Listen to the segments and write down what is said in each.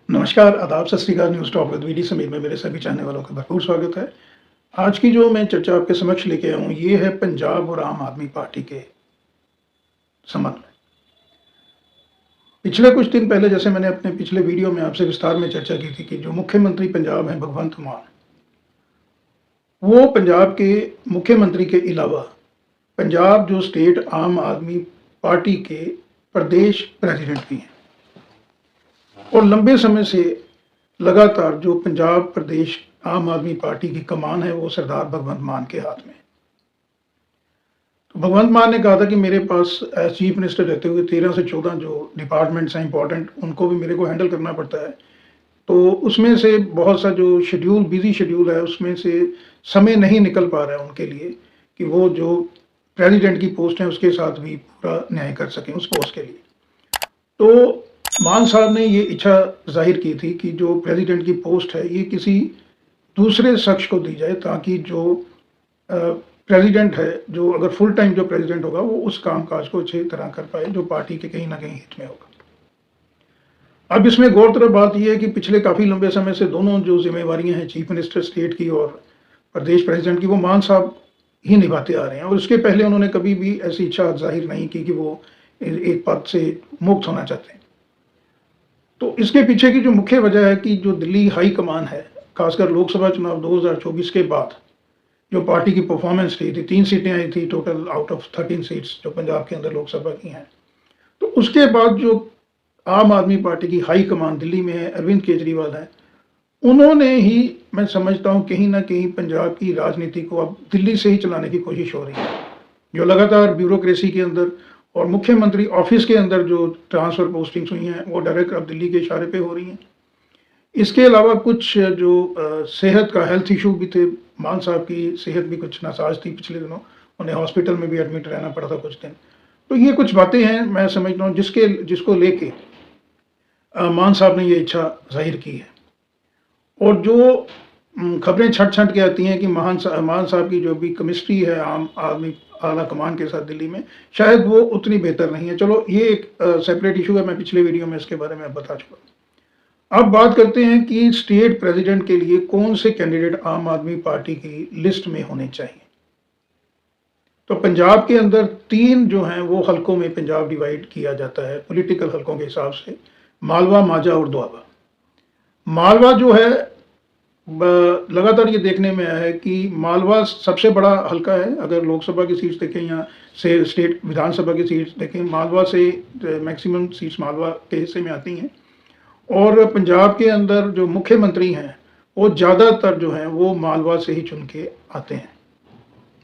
नमस्कार, आदाब, सत श्री अकाल। News talk with VD Sameer में मेरे सभी चाहने वालों का भरपूर स्वागत है। आज की जो मैं चर्चा आपके समक्ष लेके आया हूँ, ये है पंजाब और आम आदमी पार्टी के संबंध में। पिछले कुछ दिन पहले, जैसे मैंने अपने पिछले वीडियो में आपसे विस्तार में चर्चा की थी कि जो मुख्यमंत्री पंजाब हैं भगवंत मान, वो पंजाब के मुख्यमंत्री के अलावा पंजाब जो स्टेट आम आदमी पार्टी के प्रदेश प्रेसिडेंट भी हैं और लंबे समय से लगातार जो पंजाब प्रदेश आम आदमी पार्टी की कमान है वो सरदार भगवंत मान के हाथ में। तो भगवंत मान ने कहा था कि मेरे पास एज चीफ मिनिस्टर रहते हुए 13 से 14 जो डिपार्टमेंट्स हैं इंपॉर्टेंट, उनको भी मेरे को हैंडल करना पड़ता है। तो उसमें से बहुत सा जो शेड्यूल, बिजी शेड्यूल है, उसमें से समय नहीं निकल पा रहा है उनके लिए कि वो जो प्रेसिडेंट की पोस्ट है उसके साथ भी पूरा न्याय कर सकें उस पोस्ट के लिए। तो मान साहब ने ये इच्छा जाहिर की थी कि जो प्रेसिडेंट की पोस्ट है ये किसी दूसरे शख्स को दी जाए, ताकि जो प्रेसिडेंट है, जो अगर फुल टाइम जो प्रेसिडेंट होगा, वो उस कामकाज को अच्छी तरह कर पाए जो पार्टी के कहीं ना कहीं हित में होगा। अब इसमें गौरतलब बात यह है कि पिछले काफ़ी लंबे समय से दोनों जो जिम्मेवारियां हैं चीफ मिनिस्टर स्टेट की और प्रदेश प्रेसिडेंट की, वो मान साहब ही निभाते आ रहे हैं। और उसके पहले उन्होंने कभी भी ऐसी इच्छा जाहिर नहीं की कि वो एक पद से मुक्त होना चाहते हैं। तो इसके पीछे की जो मुख्य वजह है कि जो दिल्ली हाई कमान है, खासकर लोकसभा चुनाव 2024 के बाद जो पार्टी की परफॉर्मेंस रही थी, 3 सीटें आई थी टोटल आउट ऑफ 13 सीट्स जो पंजाब के अंदर लोकसभा की हैं। तो उसके बाद जो आम आदमी पार्टी की हाई कमान दिल्ली में है, अरविंद केजरीवाल है, उन्होंने ही, मैं समझता हूँ, कहीं ना कहीं पंजाब की राजनीति को अब दिल्ली से ही चलाने की कोशिश हो रही है। जो लगातार ब्यूरोक्रेसी के अंदर और मुख्यमंत्री ऑफिस के अंदर जो ट्रांसफ़र पोस्टिंग्स हुई हैं वो डायरेक्ट अब दिल्ली के इशारे पे हो रही हैं। इसके अलावा कुछ जो सेहत का हेल्थ इशू भी थे, मान साहब की सेहत भी कुछ नासाज थी पिछले दिनों, उन्हें हॉस्पिटल में भी एडमिट रहना पड़ा था कुछ दिन। तो ये कुछ बातें हैं, मैं समझता हूँ, जिसको लेके मान साहब ने ये इच्छा जाहिर की है। और जो खबरें छट छट के आती हैं कि मान साहब की जो भी केमिस्ट्री है आम आदमी आला कमान के साथ दिल्ली में, शायद वो उतनी बेहतर नहीं है। चलो, ये एक सेपरेट इशू है, मैं पिछले वीडियो में इसके बारे में बता चुका। अब बात करते हैं कि स्टेट प्रेसिडेंट के लिए कौन से कैंडिडेट आम आदमी पार्टी की लिस्ट में होने चाहिए। तो पंजाब के अंदर 3 जो हैं वो हलकों में पंजाब डिवाइड किया जाता है पॉलिटिकल हलकों के हिसाब से, मालवा, माझा और दोआबा। मालवा जो है, लगातार ये देखने में आया है कि मालवा सबसे बड़ा हलका है। अगर लोकसभा की सीट्स देखें या से स्टेट विधानसभा की सीट्स देखें, मालवा से मैक्सिमम सीट्स मालवा के हिस्से में आती हैं। और पंजाब के अंदर जो मुख्यमंत्री हैं वो ज़्यादातर जो हैं वो मालवा से ही चुन के आते हैं।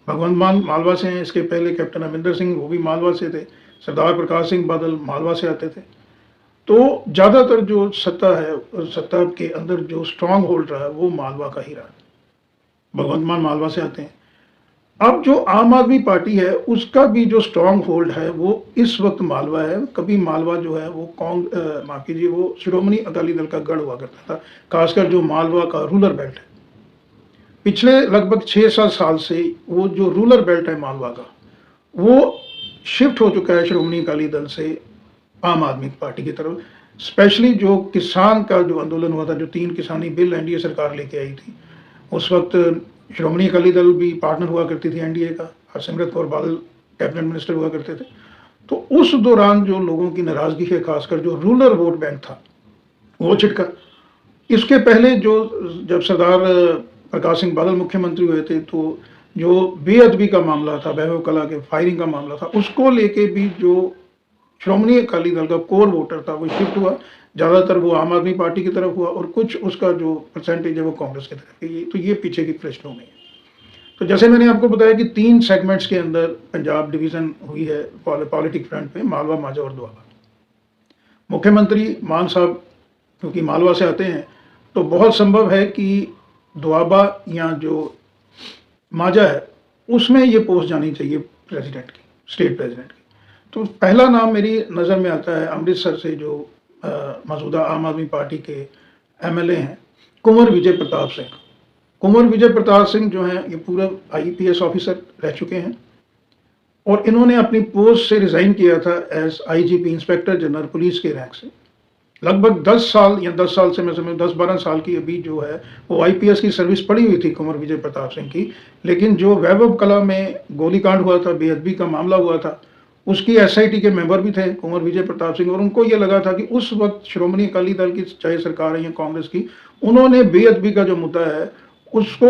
भगवंत मान मालवा से हैं, इसके पहले कैप्टन अमरिंदर सिंह वो भी मालवा से थे, सरदार प्रकाश सिंह बादल मालवा से आते थे। तो ज़्यादातर जो सत्ता है, सत्ता के अंदर जो स्ट्रांग होल्ड रहा है वो मालवा का ही रहा। भगवंत मान मालवा से आते हैं। अब जो आम आदमी पार्टी है उसका भी जो स्ट्रांग होल्ड है वो इस वक्त मालवा है। कभी मालवा जो है वो माफ कीजिए, वो श्रोमणी अकाली दल का गढ़ हुआ करता था, खासकर जो मालवा का रूरल बेल्ट है। पिछले लगभग 6-7 साल से वो जो रूरल बेल्ट है मालवा का, वो शिफ्ट हो चुका है श्रोमणी अकाली दल से आम आदमी पार्टी की तरफ। स्पेशली जो किसान का जो आंदोलन हुआ था, जो 3 किसानी बिल एनडीए सरकार लेके आई थी, उस वक्त श्रोमणी अकाली दल भी पार्टनर हुआ करती थी एनडीए का, हरसिमरत कौर बादल कैबिनेट मिनिस्टर हुआ करते थे। तो उस दौरान जो लोगों की नाराजगी है, खासकर जो रूरल वोट बैंक था, वो छिटका। इसके पहले जो जब सरदार प्रकाश सिंह बादल मुख्यमंत्री हुए थे, तो जो बेअदबी का मामला था, वैभव कला के फायरिंग का मामला था, उसको लेके भी जो श्रोमणी अकाली दल का कोर वोटर था वो शिफ्ट हुआ। ज़्यादातर वो आम आदमी पार्टी की तरफ हुआ और कुछ उसका जो परसेंटेज है वो कांग्रेस की तरफ गई। तो ये पीछे की पृष्ठभूमि है। तो जैसे मैंने आपको बताया कि 3 सेगमेंट्स के अंदर पंजाब डिवीज़न हुई है पॉलिटिक फ्रंट पे, मालवा, माझा और दोआबा। मुख्यमंत्री मान साहब क्योंकि मालवा से आते हैं, तो बहुत संभव है कि दोआबा या जो माझा है उसमें ये पोस्ट जानी चाहिए प्रेसिडेंट की, स्टेट प्रेसिडेंट की। तो पहला नाम मेरी नज़र में आता है अमृतसर से जो मौजूदा आम आदमी पार्टी के एमएलए हैं, कुंवर विजय प्रताप सिंह। कुंवर विजय प्रताप सिंह जो हैं ये पूर्व आईपीएस ऑफिसर रह चुके हैं और इन्होंने अपनी पोस्ट से रिज़ाइन किया था as IGP, inspector general police के रैंक से। लगभग 10 साल या 10 साल से मैं समझ 10-12 साल की अभी जो है वो आईपीएस की सर्विस पड़ी हुई थी कुंवर विजय प्रताप सिंह की। लेकिन जो वैभव कला में गोलीकांड हुआ था, बेअदबी का मामला हुआ था, उसकी एसआईटी के मेंबर भी थे कुंवर विजय प्रताप सिंह, और उनको ये लगा था कि उस वक्त श्रोमणी अकाली दल की चाहे सरकार है या कांग्रेस की, उन्होंने बेअदबी का जो मुद्दा है उसको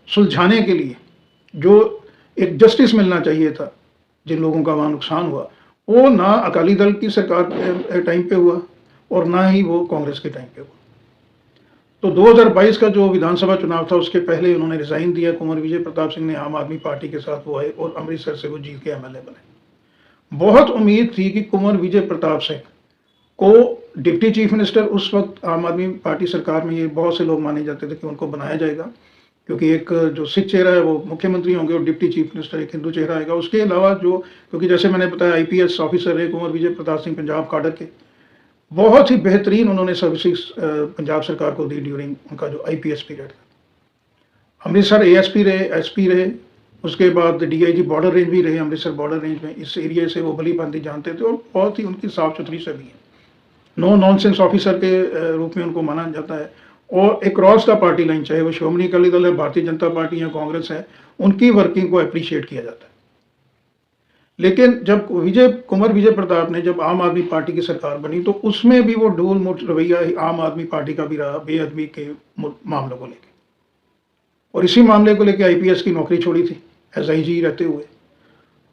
सुलझाने के लिए जो एक जस्टिस मिलना चाहिए था जिन लोगों का वहाँ नुकसान हुआ, वो ना अकाली दल की सरकार के टाइम पे हुआ और ना ही वो कांग्रेस के टाइम पे हुआ। तो 2022 का जो विधानसभा चुनाव था उसके पहले उन्होंने रिजाइन दिया कुंवर विजय प्रताप सिंह ने, आम आदमी पार्टी के साथ वो आए और अमृतसर से वो जीत के एमएलए बने। बहुत उम्मीद थी कि कुंवर विजय प्रताप सिंह को डिप्टी चीफ मिनिस्टर, उस वक्त आम आदमी पार्टी सरकार में ये बहुत से लोग माने जाते थे कि उनको बनाया जाएगा, क्योंकि एक जो सिख चेहरा है वो मुख्यमंत्री होंगे और डिप्टी चीफ मिनिस्टर एक हिंदू चेहरा आएगा। उसके अलावा जो, क्योंकि जैसे मैंने बताया आईपीएस ऑफिसर है कुंवर विजय प्रताप सिंह पंजाब काडर के, बहुत ही बेहतरीन उन्होंने सर्विसेज पंजाब सरकार को दी ड्यूरिंग उनका जो आईपीएस पीरियड था। अमृतसर एएसपी रहे, एसपी रहे, उसके बाद डीआईजी बॉर्डर रेंज भी रहे अमृतसर बॉर्डर रेंज में। इस एरिया से वो भली भांति जानते थे और बहुत ही उनकी साफ सुथरी छवि है। नो नॉनसेंस ऑफिसर के रूप में उनको माना जाता है और अक्रॉस द पार्टी लाइन, चाहे वो श्रोमणी अकाली दल है, भारतीय जनता पार्टी या कांग्रेस है, उनकी वर्किंग को अप्रिशिएट किया जाता है। लेकिन जब कुंवर विजय प्रताप ने जब आम आदमी पार्टी की सरकार बनी तो उसमें भी वो ढोल मोट रवैया आम आदमी पार्टी का भी रहा बेअदबी के मामलों को लेकर, और इसी मामले को लेकर आईपीएस की नौकरी छोड़ी थी एसआईजी रहते हुए।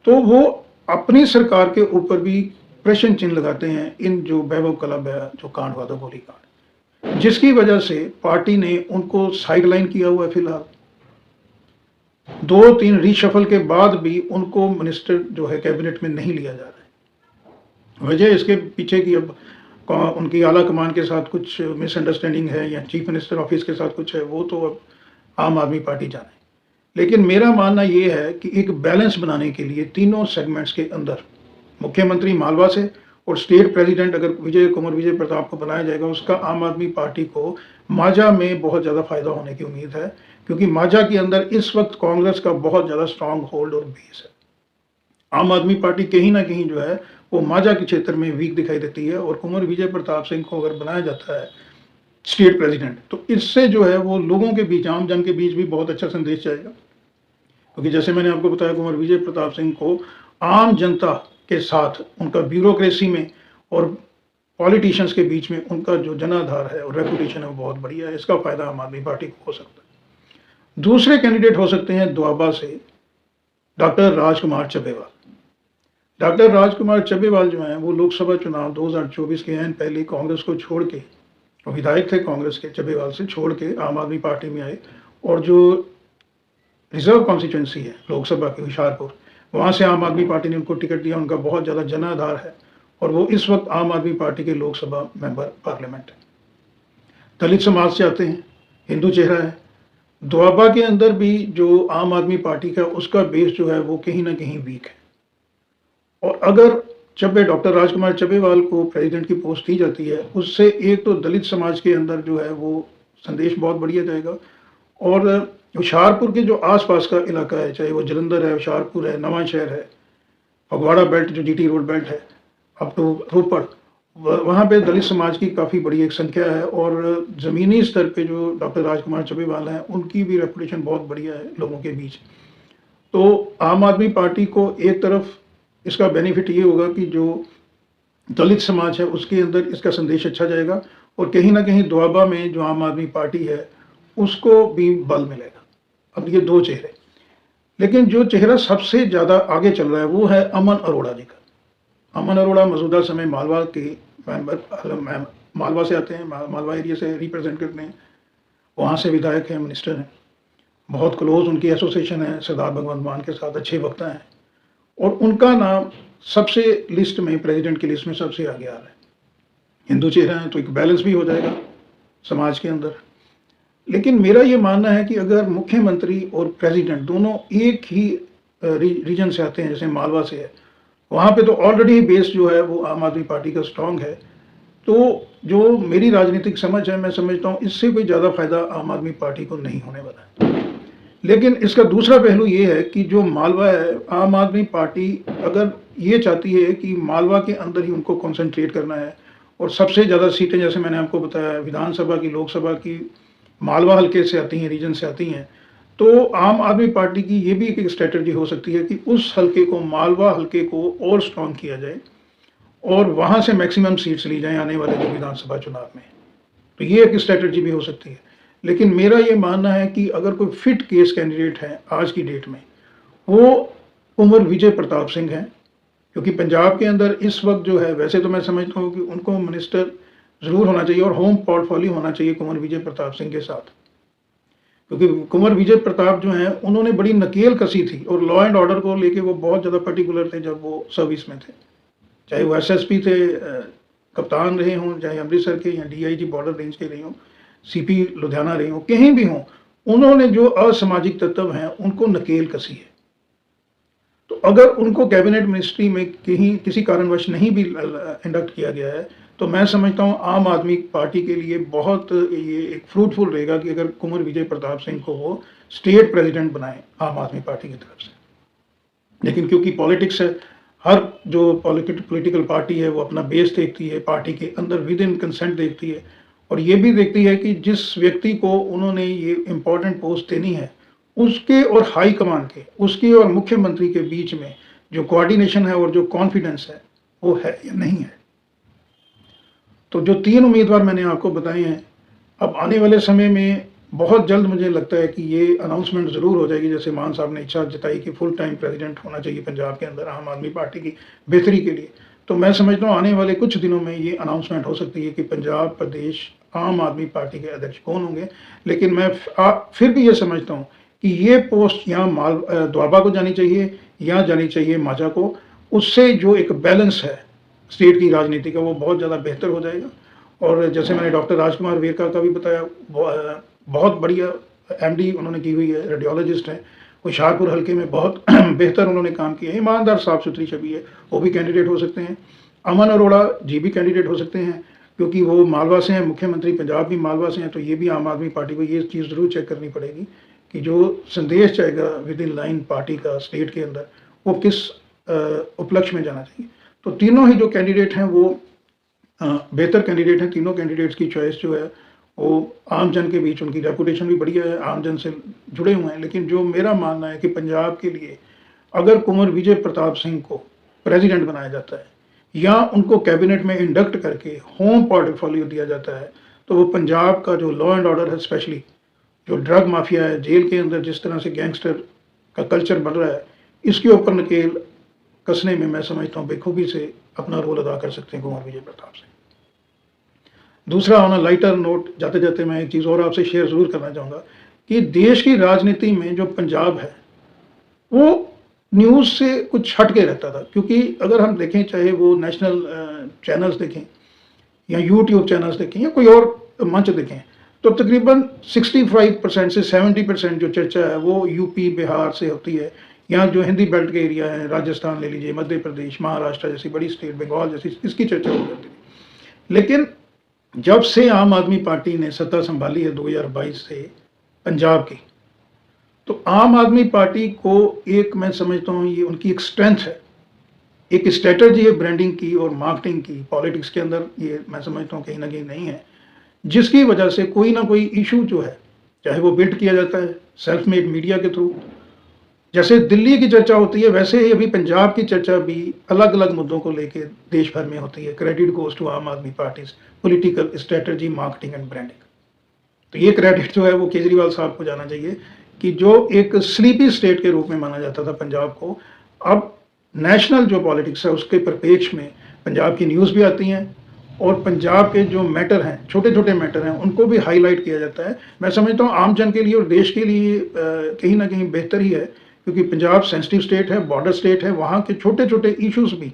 तो वो अपनी सरकार के ऊपर भी प्रश्न चिन्ह लगाते हैं इन जो वैभव कला जो कांड हुआ था, गोली कांड, जिसकी वजह से पार्टी ने उनको साइडलाइन किया हुआ है। फिलहाल 2-3 रीशफल के बाद भी उनको मिनिस्टर जो है कैबिनेट में नहीं लिया जा रहा है। वजह इसके पीछे की अब उनकी आला कमान के साथ कुछ मिसअंडरस्टैंडिंग है या चीफ मिनिस्टर ऑफिस के साथ कुछ है, वो तो अब आम आदमी पार्टी जाने। लेकिन मेरा मानना ये है कि एक बैलेंस बनाने के लिए तीनों सेगमेंट्स के अंदर मुख्यमंत्री मालवा से और स्टेट प्रेसिडेंट अगर कुंवर विजय प्रताप को बनाया जाएगा, उसका आम आदमी पार्टी को माझा में बहुत ज़्यादा फायदा होने की उम्मीद है, क्योंकि माझा के अंदर इस वक्त कांग्रेस का बहुत ज़्यादा स्ट्रांग होल्ड और बेस है। आम आदमी पार्टी कहीं ना कहीं जो है वो माझा के क्षेत्र में वीक दिखाई देती है, और कुंवर विजय प्रताप सिंह को अगर बनाया जाता है स्टेट प्रेसिडेंट तो इससे जो है वो लोगों के बीच, आम जन के बीच भी बहुत अच्छा संदेश जाएगा। क्योंकि जैसे मैंने आपको बताया कुंवर विजय प्रताप सिंह को आम जनता के साथ उनका ब्यूरोक्रेसी में और पॉलिटिशियंस के बीच में उनका जो जनाधार है और रेपुटेशन है वो बहुत बढ़िया है। इसका फायदा आम आदमी पार्टी को हो सकता है। दूसरे कैंडिडेट हो सकते हैं दोआबा से डॉक्टर राजकुमार चब्बेवाल। डॉक्टर राजकुमार चब्बेवाल जो हैं वो लोकसभा चुनाव 2024 के एन पहले कांग्रेस को छोड़ के, विधायक थे कांग्रेस के चब्बेवाल से, छोड़ के आम आदमी पार्टी में आए, और जो रिजर्व कॉन्स्टिट्यूंसी है लोकसभा की हुशियारपुर, वहाँ से आम आदमी पार्टी ने उनको टिकट दिया। उनका बहुत ज़्यादा जनाधार है और वो इस वक्त आम आदमी पार्टी के लोकसभा मेंबर पार्लियामेंट है। दलित समाज से आते हैं, हिंदू चेहरा है। दोआबा के अंदर भी जो आम आदमी पार्टी का उसका बेस जो है वो कहीं ना कहीं वीक है, और अगर डॉक्टर राजकुमार चब्बेवाल को प्रेसिडेंट की पोस्ट दी जाती है, उससे एक तो दलित समाज के अंदर जो है वो संदेश बहुत बढ़िया जाएगा, और हुशियारपुर के जो आसपास का इलाका है, चाहे वो जलंधर है, हुशियारपुर है, नवांशहर है, फगवाड़ा बेल्ट जो जीटी रोड बेल्ट है अप टू रोपड़, वहाँ पे दलित समाज की काफ़ी बड़ी एक संख्या है, और ज़मीनी स्तर पे जो डॉक्टर राजकुमार चब्बेवाल हैं उनकी भी रेपुटेशन बहुत बढ़िया है लोगों के बीच। तो आम आदमी पार्टी को एक तरफ इसका बेनिफिट ये होगा कि जो दलित समाज है उसके अंदर इसका संदेश अच्छा जाएगा, और कहीं ना कहीं दोआबा में जो आम आदमी पार्टी है उसको भी बल मिलेगा। अब ये दो चेहरे, लेकिन जो चेहरा सबसे ज़्यादा आगे चल रहा है वो है अमन अरोड़ा जी का। अमन अरोड़ा मौजूदा समय मालवा के मेंबर, मालवा से आते हैं, मालवा एरिया से रिप्रेजेंट करते हैं, वहाँ से विधायक हैं, मिनिस्टर हैं, बहुत क्लोज उनकी एसोसिएशन है सरदार भगवंत मान के साथ, अच्छे वक्ता हैं, और उनका नाम सबसे लिस्ट में, प्रेसिडेंट की लिस्ट में सबसे आगे आ रहा है। हिंदू चेहरा है तो एक बैलेंस भी हो जाएगा समाज के अंदर। लेकिन मेरा ये मानना है कि अगर मुख्यमंत्री और प्रेसिडेंट दोनों एक ही रीजन से आते हैं, जैसे मालवा से है, वहाँ पे तो ऑलरेडी बेस जो है वो आम आदमी पार्टी का स्ट्रांग है, तो जो मेरी राजनीतिक समझ है, मैं समझता हूँ इससे कोई ज़्यादा फायदा आम आदमी पार्टी को नहीं होने वाला है। लेकिन इसका दूसरा पहलू ये है कि जो मालवा है, आम आदमी पार्टी अगर ये चाहती है कि मालवा के अंदर ही उनको कॉन्सेंट्रेट करना है और सबसे ज़्यादा सीटें जैसे मैंने आपको बताया विधानसभा की, लोकसभा की मालवा हल्के से आती हैं, रीजन से आती हैं। तो आम आदमी पार्टी की ये भी एक स्ट्रैटेजी हो सकती है कि उस हल्के को, मालवा हल्के को और स्ट्रॉन्ग किया जाए और वहाँ से मैक्सिमम सीट्स ली जाएँ आने वाले जो विधानसभा चुनाव में। तो ये एक स्ट्रैटेजी भी हो सकती है। लेकिन मेरा ये मानना है कि अगर कोई फिट केस कैंडिडेट है आज की डेट में, वो कुंवर विजय प्रताप सिंह हैं। क्योंकि पंजाब के अंदर इस वक्त जो है, वैसे तो मैं समझता हूँ कि उनको मिनिस्टर ज़रूर होना चाहिए और होम पोर्टफोलियो होना चाहिए कुंवर विजय प्रताप सिंह के साथ। क्योंकि कुंवर विजय प्रताप जो हैं, उन्होंने बड़ी नकेल कसी थी और लॉ एंड ऑर्डर को लेके वो बहुत ज़्यादा पर्टिकुलर थे जब वो सर्विस में थे। चाहे वो एसएसपी थे, कप्तान रहे हों, चाहे अमृतसर के या डीआईजी बॉर्डर रेंज के रहे हों, सीपी लुधियाना रहे हों, कहीं भी हों, उन्होंने जो असामाजिक तत्व हैं उनको नकेल कसी है। तो अगर उनको कैबिनेट मिनिस्ट्री में कहीं किसी कारणवश नहीं भी इंडक्ट किया गया है, तो मैं समझता हूँ आम आदमी पार्टी के लिए बहुत ये एक फ्रूटफुल रहेगा कि अगर कुंवर विजय प्रताप सिंह को वो स्टेट प्रेसिडेंट बनाए आम आदमी पार्टी की तरफ से। लेकिन क्योंकि पॉलिटिक्स है, हर जो पॉलिटिकल पार्टी है वो अपना बेस देखती है, पार्टी के अंदर विद इन कंसेंट देखती है और ये भी देखती है कि जिस व्यक्ति को उन्होंने ये इम्पोर्टेंट पोस्ट देनी है, उसके और हाई कमान के, उसके और मुख्यमंत्री के बीच में जो कोऑर्डिनेशन है और जो कॉन्फिडेंस है वो है या नहीं है। तो जो 3 उम्मीदवार मैंने आपको बताए हैं, अब आने वाले समय में बहुत जल्द मुझे लगता है कि ये अनाउंसमेंट ज़रूर हो जाएगी। जैसे मान साहब ने इच्छा जताई कि फुल टाइम प्रेसिडेंट होना चाहिए पंजाब के अंदर आम आदमी पार्टी की बेहतरी के लिए, तो मैं समझता हूँ आने वाले कुछ दिनों में ये अनाउंसमेंट हो सकती है कि पंजाब प्रदेश आम आदमी पार्टी के अध्यक्ष कौन होंगे। लेकिन मैं फिर भी ये समझता हूँ कि ये पोस्ट यहाँ द्वाबा को जानी चाहिए या जानी चाहिए माजा को। उससे जो एक बैलेंस है स्टेट की राजनीति का, वो बहुत ज़्यादा बेहतर हो जाएगा। और जैसे मैंने डॉक्टर राजकुमार वेरका का भी बताया, बहुत बढ़िया एमडी उन्होंने की हुई है, रेडियोलॉजिस्ट हैं, होशियारपुर हल्के में बहुत बेहतर उन्होंने काम किया है, ईमानदार साफ सुथरी छवि है, वो भी कैंडिडेट हो सकते हैं। अमन अरोड़ा जी भी कैंडिडेट हो सकते हैं क्योंकि वो मालवा से हैं, मुख्यमंत्री पंजाब भी मालवा से हैं। तो ये भी आम आदमी पार्टी को ये चीज़ ज़रूर चेक करनी पड़ेगी कि जो संदेश जाएगा विद इन लाइन पार्टी का स्टेट के अंदर, वो किस उपलक्ष्य में जाना चाहिए। तो तीनों ही जो कैंडिडेट हैं वो बेहतर कैंडिडेट हैं। तीनों कैंडिडेट्स की चॉइस जो है वो आम जन के बीच, उनकी रेपुटेशन भी बढ़िया है, आम जन से जुड़े हुए हैं। लेकिन जो मेरा मानना है कि पंजाब के लिए अगर कुंवर विजय प्रताप सिंह को प्रेसिडेंट बनाया जाता है या उनको कैबिनेट में इंडक्ट करके होम पोर्टफोलियो दिया जाता है, तो वो पंजाब का जो लॉ एंड ऑर्डर है, स्पेशली जो ड्रग माफिया है, जेल के अंदर जिस तरह से गैंगस्टर का कल्चर बढ़ रहा है, इसके ऊपर नकेल कसने में मैं समझता हूँ बेखूबी से अपना रोल अदा कर सकते हैं कुंवर विजय प्रताप सिंह। दूसरा, ऑन अ लाइटर नोट, जाते जाते मैं एक चीज़ और आपसे शेयर ज़रूर करना चाहूँगा कि देश की राजनीति में जो पंजाब है वो न्यूज़ से कुछ हट के रहता था। क्योंकि अगर हम देखें, चाहे वो नेशनल चैनल्स देखें या यूट्यूब चैनल्स देखें या कोई और मंच देखें, तो तकरीबन 65% से 70% जो चर्चा है वो यूपी बिहार से होती है, या जो हिंदी बेल्ट के एरिया है, राजस्थान ले लीजिए, मध्य प्रदेश, महाराष्ट्र जैसी बड़ी स्टेट, बंगाल जैसी, इसकी चर्चा हो जाती थी। लेकिन जब से आम आदमी पार्टी ने सत्ता संभाली है 2022 से पंजाब की, तो आम आदमी पार्टी को एक, मैं समझता हूँ ये उनकी एक स्ट्रेंथ है, एक स्ट्रेटजी है ब्रांडिंग की और मार्केटिंग की। पॉलिटिक्स के अंदर ये मैं समझता हूँ कहीं ना कहीं नहीं है, जिसकी वजह से कोई ना कोई इशू जो है, चाहे वो बिल्ड किया जाता है सेल्फ मेड मीडिया के थ्रू। जैसे दिल्ली की चर्चा होती है, वैसे ही अभी पंजाब की चर्चा भी अलग अलग मुद्दों को लेकर देश भर में होती है। क्रेडिट गोज टू आम आदमी party political strategy, marketing and branding. तो ये क्रेडिट जो है वो केजरीवाल साहब को जाना चाहिए कि जो एक स्लीपी स्टेट के रूप में माना जाता था पंजाब को, अब नेशनल जो पॉलिटिक्स है उसके परिप्रेक्ष्य में पंजाब की न्यूज़ भी आती हैं और पंजाब के जो मैटर हैं, छोटे छोटे मैटर हैं, उनको भी हाईलाइट किया जाता है। मैं समझता हूँ आम जन के लिए और देश के लिए कहीं ना कहीं बेहतर ही है, क्योंकि पंजाब सेंसिटिव स्टेट है, बॉर्डर स्टेट है, वहाँ के छोटे छोटे इश्यूज भी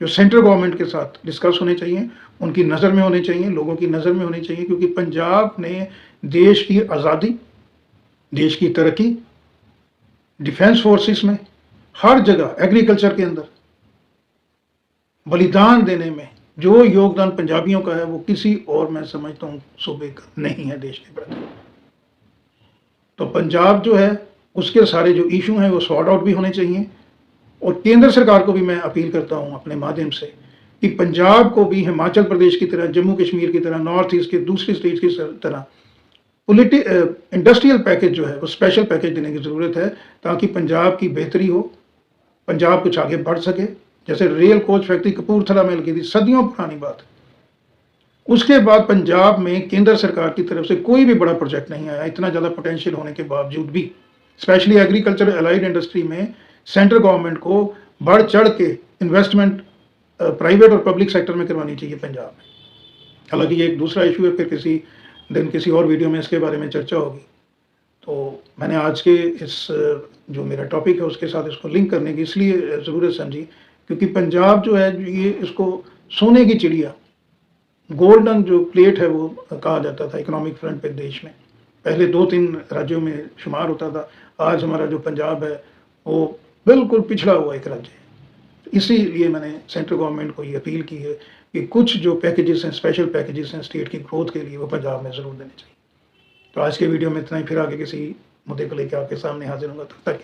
जो सेंट्रल गवर्नमेंट के साथ डिस्कस होने चाहिए, उनकी नज़र में होने चाहिए, लोगों की नज़र में होने चाहिए। क्योंकि पंजाब ने देश की आज़ादी, देश की तरक्की, डिफेंस फोर्सेस में, हर जगह, एग्रीकल्चर के अंदर बलिदान देने में जो योगदान पंजाबियों का है वो किसी और, मैं समझता हूँ, सूबे का नहीं है देश के प्रति। तो पंजाब जो है उसके सारे जो इशू हैं वो सॉर्ट आउट भी होने चाहिए। और केंद्र सरकार को भी मैं अपील करता हूँ अपने माध्यम से कि पंजाब को भी हिमाचल प्रदेश की तरह, जम्मू कश्मीर की तरह, नॉर्थ ईस्ट के दूसरी स्टेट की तरह इंडस्ट्रियल पैकेज जो है वो स्पेशल पैकेज देने की ज़रूरत है, ताकि पंजाब की बेहतरी हो, पंजाब कुछ आगे बढ़ सके। जैसे रेल कोच फैक्ट्री कपूरथला में लगी थी, सदियों पुरानी बात है। उसके बाद पंजाब में केंद्र सरकार की तरफ से कोई भी बड़ा प्रोजेक्ट नहीं आया, इतना ज़्यादा पोटेंशियल होने के बावजूद भी। स्पेशली एग्रीकल्चर अलाइड इंडस्ट्री में सेंट्रल गवर्नमेंट को बढ़ चढ़ के इन्वेस्टमेंट प्राइवेट और पब्लिक सेक्टर में करवानी चाहिए पंजाब में। हालांकि ये एक दूसरा इशू है, फिर किसी दिन किसी और वीडियो में इसके बारे में चर्चा होगी। तो मैंने आज के इस जो मेरा टॉपिक है उसके साथ इसको लिंक करने की इसलिए ज़रूरत समझी, क्योंकि पंजाब जो है ये इसको सोने की चिड़िया, गोल्डन जो प्लेट है वो कहा जाता था इकोनॉमिक फ्रंट पे देश में। पहले 2-3 राज्यों में शुमार होता था, आज हमारा जो पंजाब है वो बिल्कुल पिछड़ा हुआ एक राज्य है। इसीलिए मैंने सेंट्रल गवर्नमेंट को ये अपील की है कि कुछ जो पैकेजेस हैं, स्पेशल पैकेजेस हैं स्टेट की ग्रोथ के लिए, वो पंजाब में ज़रूर देने चाहिए। तो आज के वीडियो में इतना ही, फिर आगे किसी मुद्दे को लेकर आपके सामने हाजिर होगा। तब तक